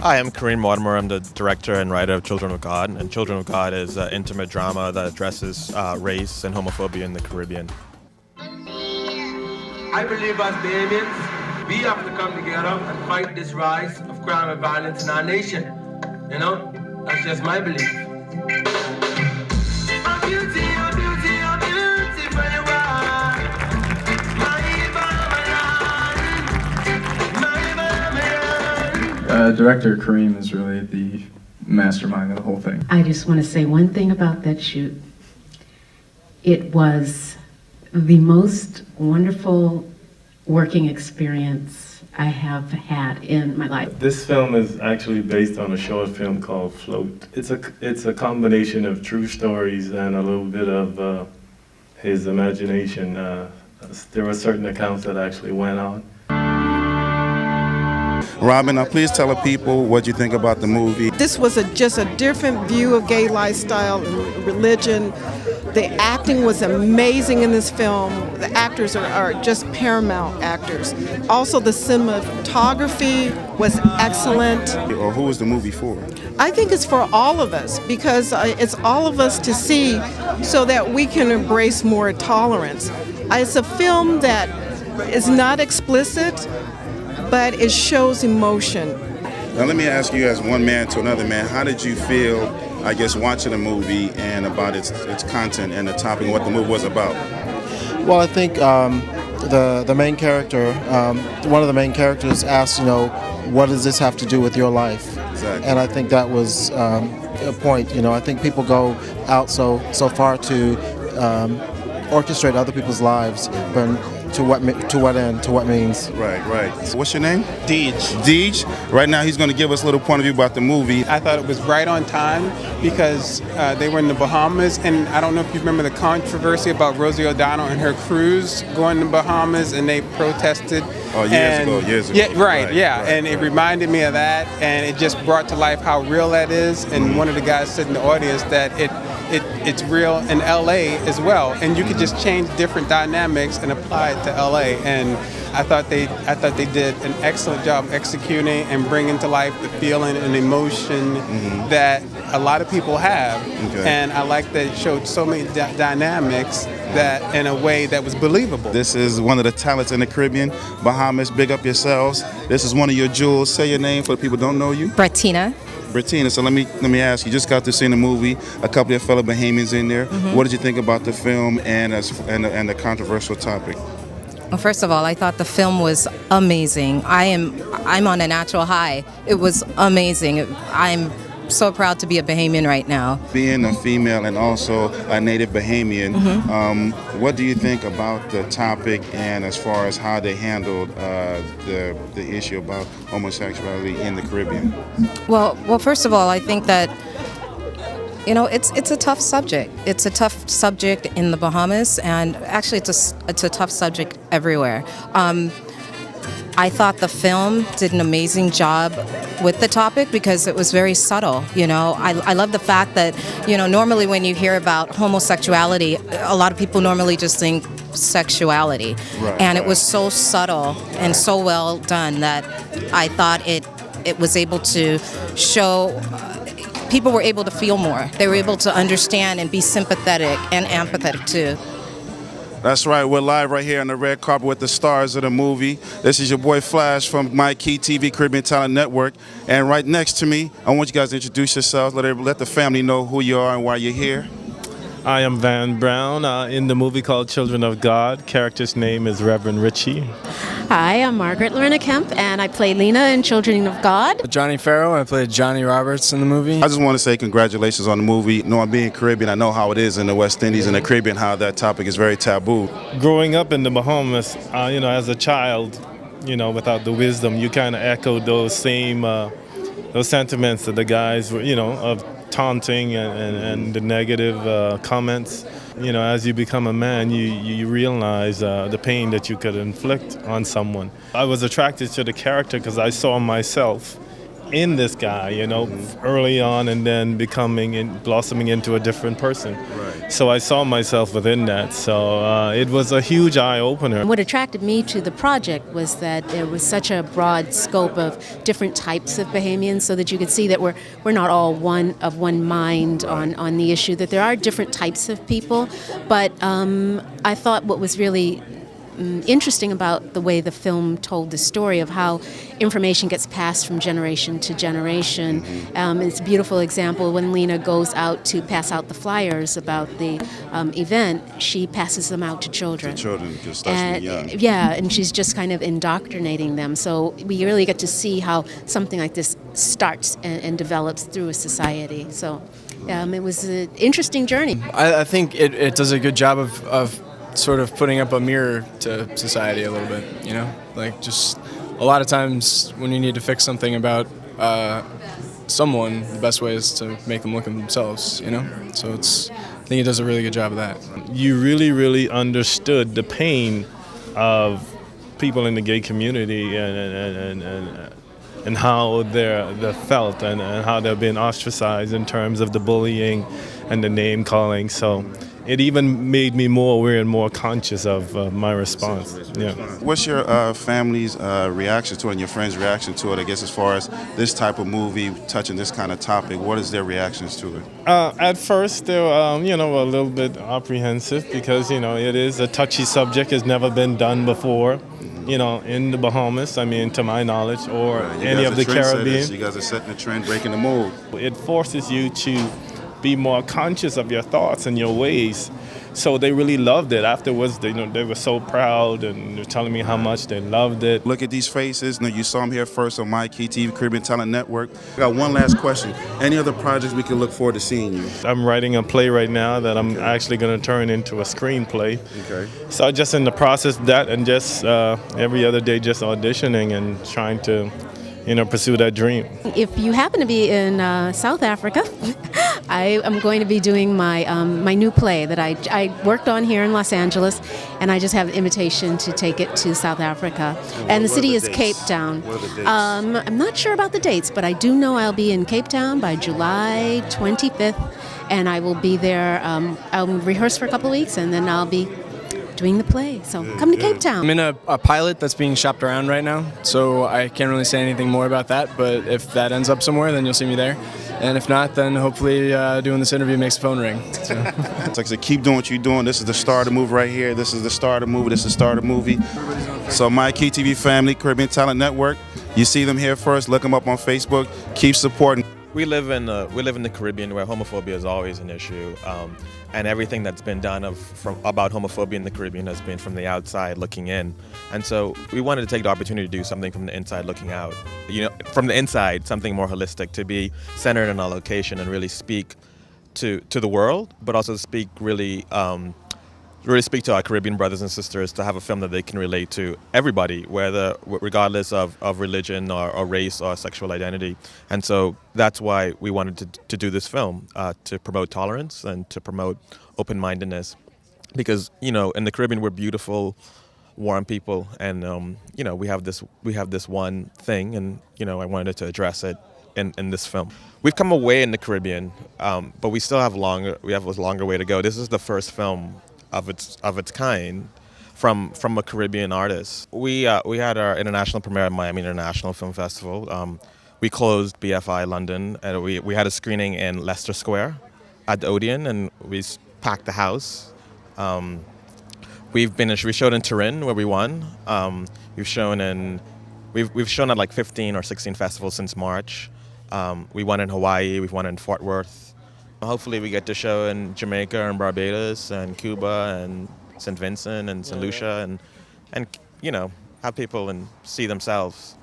Hi, I'm Kareem Mortimer. I'm the director and writer of Children of God, and Children of God is an intimate drama that addresses race and homophobia in the Caribbean. I believe as Bahamians, we have to come together and fight this rise of crime and violence in our nation. You know, that's just my belief. Director Kareem is really the mastermind of the whole thing. I just want to say one thing about that shoot. It was the most wonderful working experience I have had in my life. This film is actually based on a short film called Float. It's a combination of true stories and a little bit of his imagination. There were certain accounts that actually went on. Robin, now please tell the people what you think about the movie. This was just a different view of gay lifestyle and religion. The acting was amazing in this film. The actors are just paramount actors. Also, the cinematography was excellent. Or who is the movie for? I think it's for all of us because it's all of us to see so that we can embrace more tolerance. It's a film that is not explicit, but it shows emotion. Now let me ask you, as one man to another man, how did you feel, I guess, watching the movie and about its content and the topic and what the movie was about? Well, I think the main character, one of the main characters asked, what does this have to do with your life? Exactly. And I think that was a point. I think people go out so far to orchestrate other people's lives, but to what end, to what means. Right. So what's your name? Deej. Deej. Right now he's going to give us a little point of view about the movie. I thought it was right on time because they were in the Bahamas, and I don't know if you remember the controversy about Rosie O'Donnell and her cruise going to Bahamas, and they protested. Oh, years ago. Yeah, right, and it reminded me of that, and it just brought to life how real that is. And one of the guys said in the audience that it's real in LA as well, and you could just change different dynamics and apply it to LA. And I thought they did an excellent job executing and bringing to life the feeling and emotion that a lot of people have. Okay. And I like that it showed so many dynamics that in a way that was believable. This is one of the talents in the Caribbean. Bahamas, big up yourselves. This is one of your jewels. Say your name for the people who don't know you. Brettina. So let me ask you. Just got to see the movie. A couple of your fellow Bahamians in there. What did you think about the film and the controversial topic? Well, first of all, I thought the film was amazing. I'm on a natural high. It was amazing. I'm so proud to be a Bahamian right now. Being a female and also a native Bahamian, what do you think about the topic and as far as how they handled the issue about homosexuality in the Caribbean? Well, first of all, I think that it's a tough subject. It's a tough subject in the Bahamas, and actually it's a tough subject everywhere. I thought the film did an amazing job with the topic because it was very subtle. I love the fact that, normally when you hear about homosexuality, a lot of people normally just think sexuality. And it was so subtle and so well done that I thought it was able to show people were able to feel more. They were able to understand and be sympathetic and empathetic too. That's right, we're live right here on the red carpet with the stars of the movie. This is your boy Flash from my KEEtv Caribbean Talent Network. And right next to me, I want you guys to introduce yourselves, let the family know who you are and why you're here. I am Van Brown in the movie called Children of God. Character's name is Reverend Richie. Hi, I'm Margaret Lorna Kemp, and I play Lena in Children of God. Johnny Farrell, I played Johnny Roberts in the movie. I just want to say congratulations on the movie. Knowing being Caribbean, I know how it is in the West Indies and the Caribbean, how that topic is very taboo. Growing up in the Bahamas, as a child, without the wisdom, you kind of echoed those same those sentiments that the guys were, of taunting and the negative comments. As you become a man, you realize the pain that you could inflict on someone. I was attracted to the character because I saw myself in this guy, early on, and then blossoming into a different person. Right. So I saw myself within that. So it was a huge eye-opener. What attracted me to the project was that there was such a broad scope of different types of Bahamians, so that you could see that we're not all one mind on the issue, that there are different types of people. But I thought what was really interesting about the way the film told the story of how information gets passed from generation to generation. It's a beautiful example when Lena goes out to pass out the flyers about the event. She passes them out to children. Because starts young. Yeah, and she's just kind of indoctrinating them. So we really get to see how something like this starts and develops through a society. So it was an interesting journey. I think it does a good job of sort of putting up a mirror to society a little bit, like just a lot of times when you need to fix something about someone, the best way is to make them look at themselves, so I think it does a really good job of that. You really, really understood the pain of people in the gay community and how they're felt and how they're being ostracized in terms of the bullying and the name calling. So it even made me more aware and more conscious of my response. Yeah. What's your family's reaction to it and your friends' reaction to it, I guess, as far as this type of movie touching this kind of topic? What is their reactions to it? At first, they were, a little bit apprehensive because, it is a touchy subject. It's never been done before, in the Bahamas, to my knowledge, or any of the Caribbean. You guys are setting the trend, breaking the mold. It forces you to be more conscious of your thoughts and your ways. So they really loved it. Afterwards, they were so proud and they're telling me how much they loved it. Look at these faces. You saw them here first on my KEEtv, Caribbean Talent Network. I got one last question. Any other projects we can look forward to seeing you? I'm writing a play right now that I'm actually going to turn into a screenplay. Okay. So I'm just in the process of that and just every other day just auditioning and trying to pursue that dream. If you happen to be in South Africa, I am going to be doing my my new play that I worked on here in Los Angeles, and I just have an invitation to take it to South Africa. And the city is Cape Town. What are the dates? I'm not sure about the dates, but I do know I'll be in Cape Town by July 25th, and I will be there. I'll rehearse for a couple of weeks, and then I'll be doing the play. So come to Cape Town. I'm in a pilot that's being shopped around right now, so I can't really say anything more about that, but if that ends up somewhere, then you'll see me there. And if not, then hopefully doing this interview makes the phone ring. So. It's like I said, keep doing what you're doing. This is the star of the movie right here. This is the star of the movie. This is the star of the movie. So my KEEtv family, Caribbean Talent Network, you see them here first. Look them up on Facebook. Keep supporting. We live in the Caribbean where homophobia is always an issue, and everything that's been done about homophobia in the Caribbean has been from the outside looking in. And so we wanted to take the opportunity to do something from the inside looking out. From the inside, something more holistic, to be centered in our location and really speak to the world, but also speak really speak to our Caribbean brothers and sisters, to have a film that they can relate to everybody, regardless of religion or race or sexual identity. And so that's why we wanted to do this film, to promote tolerance and to promote open-mindedness. Because, in the Caribbean, we're beautiful, warm people, and, we have this one thing, and, I wanted to address it in this film. We've come away in the Caribbean, but we still have a longer way to go. This is the first film of its kind from a Caribbean artist. We had our international premiere at Miami International Film Festival. We closed BFI London, and we had a screening in Leicester Square at the Odeon, and we packed the house. We showed in Turin where we won. We've shown at like 15 or 16 festivals since March. We won in Hawaii. We've won in Fort Worth. Hopefully we get to show in Jamaica and Barbados and Cuba and St. Vincent and St. Lucia and have people and see themselves